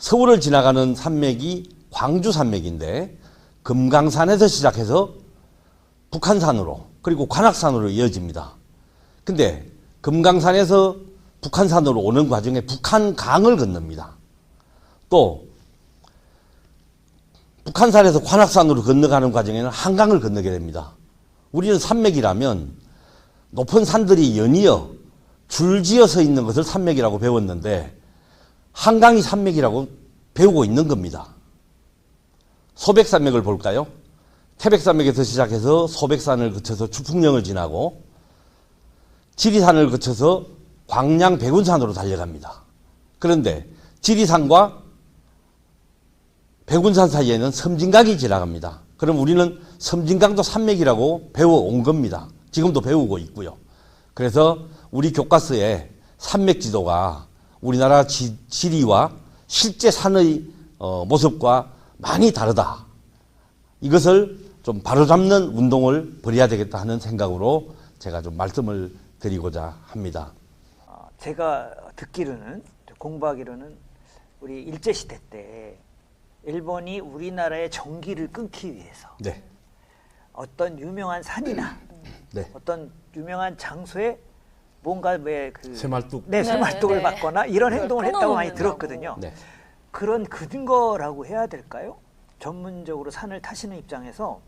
서울을 지나가는 산맥이 광주 산맥인데 금강산에서 시작해서 북한산으로 그리고 관악산으로 이어집니다. 근데 금강산에서 북한산으로 오는 과정에 북한강을 건넙니다. 또 북한산에서 관악산으로 건너가는 과정에는 한강을 건너게 됩니다. 우리는 산맥이라면 높은 산들이 연이어 줄지어 서 있는 것을 산맥이라고 배웠는데 한강이 산맥이라고 배우고 있는 겁니다. 소백산맥을 볼까요? 태백산맥에서 시작해서 소백산을 거쳐서 추풍령을 지나고 지리산을 거쳐서 광양 백운산으로 달려갑니다. 그런데 지리산과 백운산 사이에는 섬진강이 지나갑니다. 그럼 우리는 섬진강도 산맥이라고 배워온 겁니다. 지금도 배우고 있고요. 그래서 우리 교과서에 산맥 지도가 우리나라 지리와 실제 산의 모습과 많이 다르다. 이것을 좀 바로잡는 운동을 벌여야 되겠다 하는 생각으로 제가 좀 말씀을 드리고자 합니다. 제가 듣기로는, 공부하기로는 우리 일제시대 때 일본이 우리나라의 전기를 끊기 위해서 네. 어떤 유명한 산이나 네. 어떤 유명한 장소에 뭔가 쇠말뚝. 네, 쇠말뚝을 네. 받거나 이런 행동을 했다고 많이 끊어놓는다고. 들었거든요. 네. 그런 근거라고 해야 될까요? 전문적으로 산을 타시는 입장에서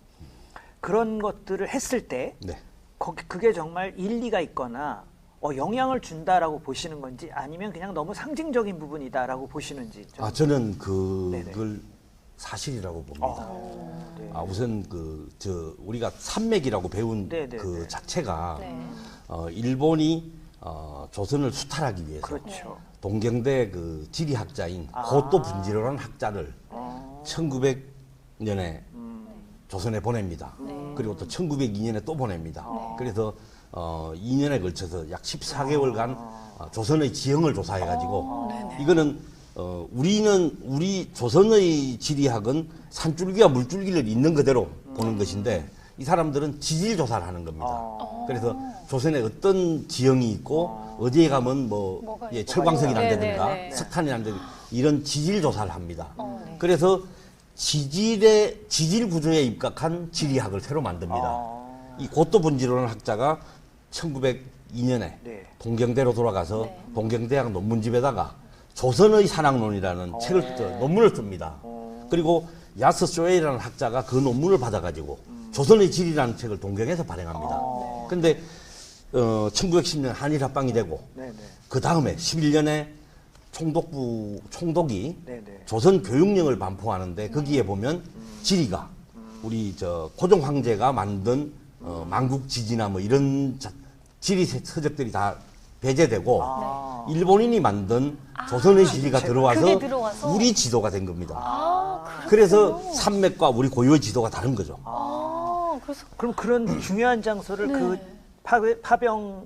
그런 것들을 했을 때 네. 그게 정말 일리가 있거나 영향을 준다라고 보시는 건지 아니면 그냥 너무 상징적인 부분이다라고 보시는지. 저는 네네. 그걸 사실이라고 봅니다. 네. 우선 우리가 산맥이라고 배운 네네네. 그 자체가 네. 일본이 조선을 수탈하기 위해서 그렇죠. 동경대 그 지리학자인 고또 분지로라는 학자를 1900년에 조선에 보냅니다. 그리고 또 1902년에 또 보냅니다. 그래서 2년에 걸쳐서 약 14개월간 조선의 지형을 조사해가지고 이거는 우리 조선의 지리학은 산줄기와 물줄기를 있는 그대로 보는 것인데 이 사람들은 지질 조사를 하는 겁니다. 그래서 조선에 어떤 지형이 있고 어디에 가면 철광석이 난다든가 네네네. 석탄이 난다든가 이런 지질 조사를 합니다. 네. 그래서 지질 구조에 입각한 지리학을 새로 만듭니다. 이 고또 분지로라는 학자가 1902년에 네. 동경대로 돌아가서 동경대학 논문집에다가 조선의 산악론이라는 논문을 씁니다. 그리고 야스 쇼에이라는 학자가 그 논문을 받아가지고 조선의 지리라는 책을 동경에서 발행합니다. 그런데 1910년 한일 합방이 되고 네네. 그 다음에 11년에 총독이 네네. 조선 교육령을 반포하는데 거기에 보면 지리가 우리 고종 황제가 만든 만국지지나 이런 지리 서적들이 다 배제되고 일본인이 만든 조선의 지리가 그게 들어와서 들어와서? 우리 지도가 된 겁니다. 그래서 산맥과 우리 고유의 지도가 다른 거죠. 그래서 그럼 그런 중요한 장소를 그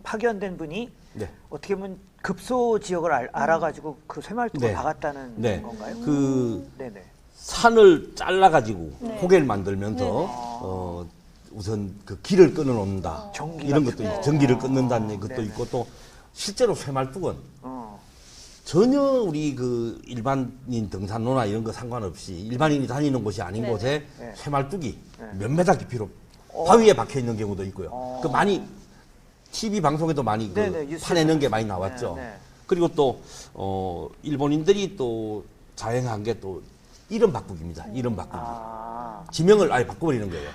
파견된 분이 네. 어떻게 보면 급소 지역을 알아가지고 그 쇠말뚝을 네. 박았다는 네. 건가요? 그 네네. 산을 잘라가지고 호개를 만들면서 우선 그 길을 끊어 놓는다. 전기 이런 같은 것도 거. 있고, 전기를 끊는다는 것도 네네. 있고 또 실제로 쇠말뚝은 어. 전혀 우리 그 일반인 등산로나 이런 거 상관없이 일반인이 다니는 곳이 아닌 곳에 네. 쇠말뚝이 몇 메다 깊이로 바위에 박혀 있는 경우도 있고요. 그 많이 TV 방송에도 많이 그 네네, 뉴스에서 파내는 게 많이 나왔죠. 네. 그리고 또 일본인들이 또 자행한 게 또 이름 바꾸기입니다. 이름 바꾸기. 지명을 아예 바꿔버리는 거예요.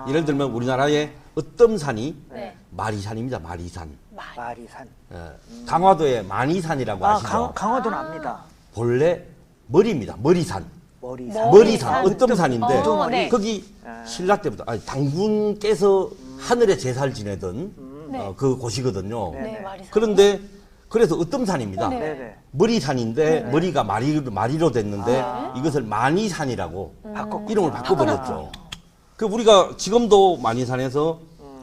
예를 들면 우리나라의 어떤 산이 네. 마리산입니다. 마리산. 마리산. 강화도의 만이산이라고 아시죠? 강화도는 압니다. 본래 머리입니다. 머리산. 머리산. 머리산. 어뜸산인데 네. 거기 신라 때부터 당군께서 하늘에 제사를 지내던 네. 그 곳이거든요. 네, 마리산. 그런데 그래서 어뜸산입니다. 네. 네네. 머리산인데 머리가 마리로 됐는데 이것을 만이산이라고 이름을 바꿔버렸죠. 그 우리가 지금도 만이산에서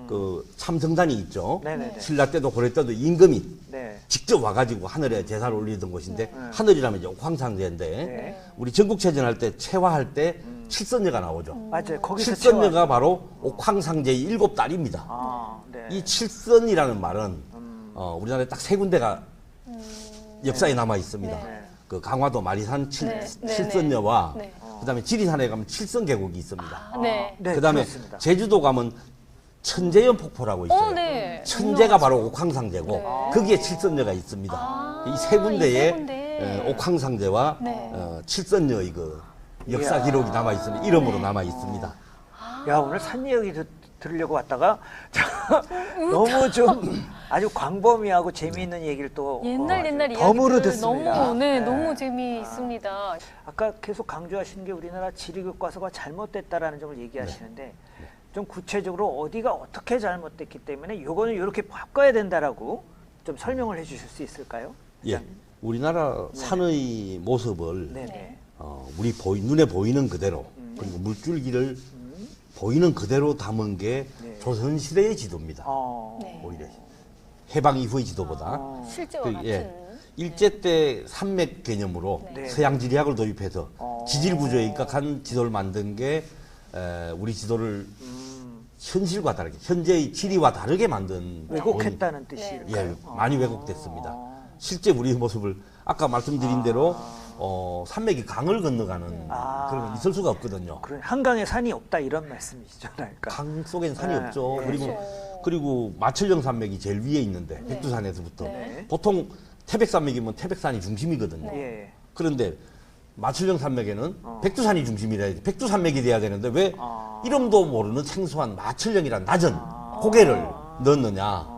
그 참성단이 있죠. 네네네. 신라 때도 고려 때도 임금이 네. 직접 와가지고 하늘에 제사를 올리던 곳인데 하늘이라면 이제 옥황상제인데 네. 우리 전국체전할 때 체화할 때 칠선녀가 나오죠. 맞아요. 거기서 칠선녀가 바로 옥황상제의 7딸입니다. 네. 이 칠선이라는 말은 우리나라에 딱 세 군데가 역사에 남아 있습니다. 네. 그 강화도 마리산 네. 칠선녀와 네. 그다음에 지리산에 가면 칠선 계곡이 있습니다. 네. 네, 그다음에 그렇습니다. 제주도 가면 천재연 폭포라고 있어요. 네. 천재가 바로 옥황상제고 네. 거기에 칠선녀가 있습니다. 이 세 이 세 군데에 군데. 옥황상제와 네. 칠선녀의 그 역사 이야. 기록이 남아 있습니다. 이름으로 남아 있습니다. 야, 오늘 산 얘기 들으려고 왔다가 너무 좀 아주 광범위하고 재미있는 얘기를 또 옛날 덤으로 이야기들 듣습니다. 너무 너무 재미있습니다. 아까 계속 강조하시는 게 우리나라 지리교과서가 잘못됐다라는 점을 얘기하시는데 좀 구체적으로 어디가 어떻게 잘못됐기 때문에 요거는 이렇게 바꿔야 된다라고 좀 설명을 해주실 수 있을까요? 예, 우리나라 산의 모습을 네네. 우리 눈에 보이는 그대로 그리고 물줄기를 보이는 그대로 담은 게 네. 조선시대의 지도입니다. 네. 오히려 해방 이후의 지도보다 실제와 그, 같은. 예, 일제 때 산맥 개념으로 네. 서양 지리학을 도입해서 지질 구조에 입각한 지도를 만든 게 우리 지도를 현실과 다르게 현재의 지리와 다르게 만든 왜곡했다는 네. 뜻일까요? 예, 많이 왜곡됐습니다. 실제 우리의 모습을 아까 말씀드린 대로 산맥이 강을 건너가는 그런 건 있을 수가 없거든요. 그런 한강에 산이 없다 이런 말씀이시죠, 그러니까. 강 속엔 산이 네. 없죠. 네. 그리고 마천령 산맥이 제일 위에 있는데 백두산에서부터 네. 보통 태백산맥이면 태백산이 중심이거든요. 예. 그런데 마천령 산맥에는 백두산이 중심이라 해야지 백두산맥이 돼야 되는데 왜 이름도 모르는 생소한 마천령이란 낮은 고개를 넣느냐.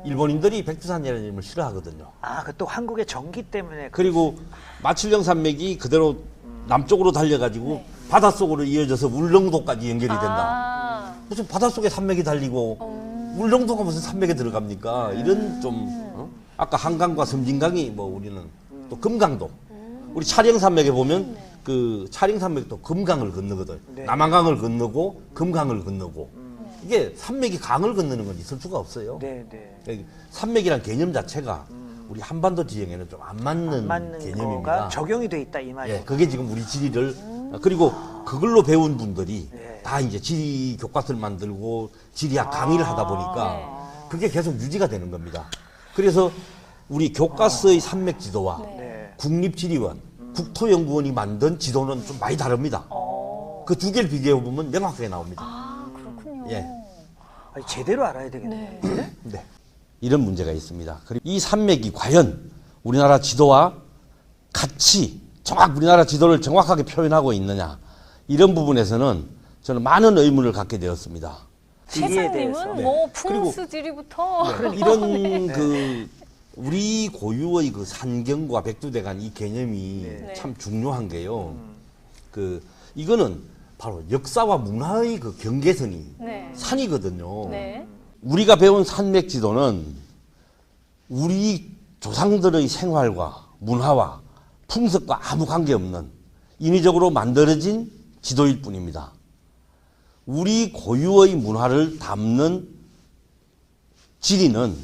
일본인들이 백두산이라는 이름을 싫어하거든요. 아, 그 또 한국의 전기 때문에 그리고 마칠령 산맥이 그대로 남쪽으로 달려가지고 바닷속으로 이어져서 울릉도까지 연결이 된다. 무슨 바닷속에 산맥이 달리고 울릉도가 무슨 산맥에 들어갑니까? 이런 좀 아까 한강과 섬진강이 뭐 우리는 또 금강도 우리 차령산맥에 보면 그 차령산맥도 금강을 건너거든. 네. 남한강을 건너고 금강을 건너고 이게 산맥이 강을 건너는 건 있을 수가 없어요. 네, 네. 그러니까 산맥이란 개념 자체가 우리 한반도 지형에는 좀 안 맞는 맞는 개념입니다. 거가 적용이 돼 있다 이 말이에요. 예, 그게 지금 우리 지리를 그리고 그걸로 배운 분들이 네. 다 이제 지리 교과서를 만들고 지리학 강의를 하다 보니까 그게 계속 유지가 되는 겁니다. 그래서 우리 교과서의 산맥 지도와 네. 국립지리원, 국토연구원이 만든 지도는 좀 많이 다릅니다. 그 두 개를 비교해 보면 명확하게 나옵니다. 아, 그렇군요. 예. 아니, 제대로 알아야 되겠네요. 네. 이런 문제가 있습니다. 그리고 이 산맥이 과연 우리나라 지도와 같이 우리나라 지도를 정확하게 표현하고 있느냐 이런 부분에서는 저는 많은 의문을 갖게 되었습니다. 지리에 대해서. 최상님은 뭐 그리고- 풍수지리부터 이런 그 우리 고유의 그 산경과 백두대간 이 개념이 네. 참 중요한 게요. 그 이거는 바로 역사와 문화의 그 경계선이 네. 산이거든요. 네. 우리가 배운 산맥 지도는 우리 조상들의 생활과 문화와 풍습과 아무 관계없는 인위적으로 만들어진 지도일 뿐입니다. 우리 고유의 문화를 담는 지리는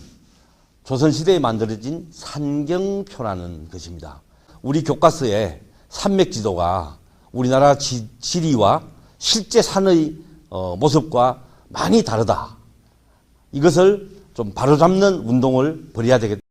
조선시대에 만들어진 산경표라는 것입니다. 우리 교과서에 산맥 지도가 우리나라 지리와 실제 산의 모습과 많이 다르다. 이것을 좀 바로잡는 운동을 벌여야 되겠다.